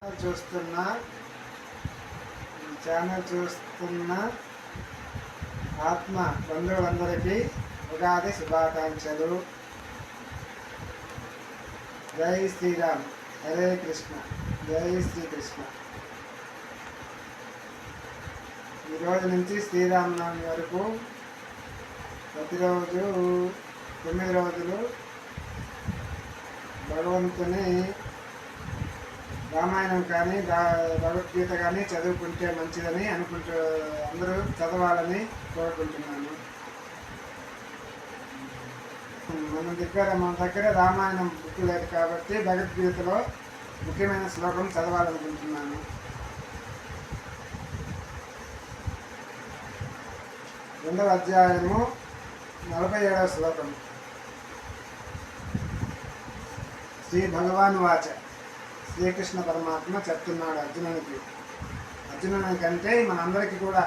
చూస్తున్న చూస్తున్న ఆత్మ బంధువులందరికీ ఉగాది శుభాకాంక్షలు. జై శ్రీరామ్. హరే కృష్ణ. జై శ్రీకృష్ణ. ఈరోజు నుంచి శ్రీరామనవమి వరకు ప్రతిరోజు 9 రోజులు భగవంతుని రామాయణం కానీ భగవద్గీత కానీ చదువుకుంటే మంచిదని అందరూ చదవాలని కోరుకుంటున్నాను. మన దగ్గర రామాయణం బుక్ లేదు కాబట్టి భగవద్గీతలో ముఖ్యమైన శ్లోకం చదవాలనుకుంటున్నాను. రెండవ అధ్యాయము 47వ శ్లోకం. శ్రీ భగవాన్ వాచ. శ్రీకృష్ణ పరమాత్మ చెప్తున్నాడు అర్జునుని కంటే మనందరికీ కూడా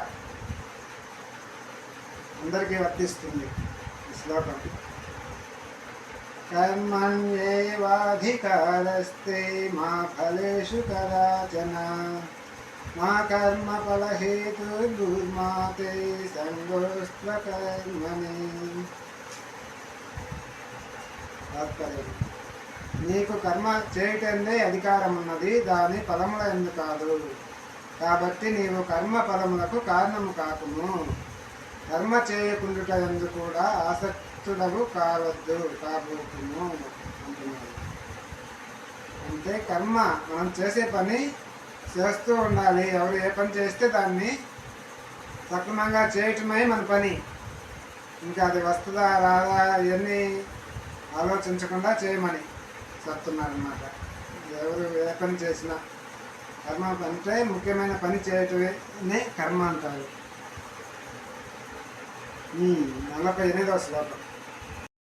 అందరికీ వర్తిస్తుంది ఈ శ్లోకం. కర్మణ్యేవాధికారస్తే మా ఫలేషు కదాచన మా కర్మ ఫలహేతుర్మాతే సంగోస్త్వకర్మణి. తాత్పర్యం: నీకు కర్మ చేయటందే అధికారం ఉన్నది, దాని ఫలముల ఎందు కాదు. కాబట్టి నీవు కర్మ ఫలములకు కారణము కాకుము. కర్మ చేయకుండుట ఎందు కూడా ఆసక్తుడవు కాబోతుము అంటున్నాడు. అంటే కర్మ మనం చేసే పని చేస్తూ ఉండాలి. ఎవరు ఏ పని చేస్తే దాన్ని సక్రమంగా చేయటమే మన పని. ఇంకా అది వస్తుందా రాదా ఇవన్నీ ఆలోచించకుండా చేయమని చెప్తున్నారు అన్నమాట. ఎవరు ఏ పని చేసినా కర్మ అంటే ముఖ్యమైన పని చేయటమే కర్మ అంటారు. 48వ శ్లోకం.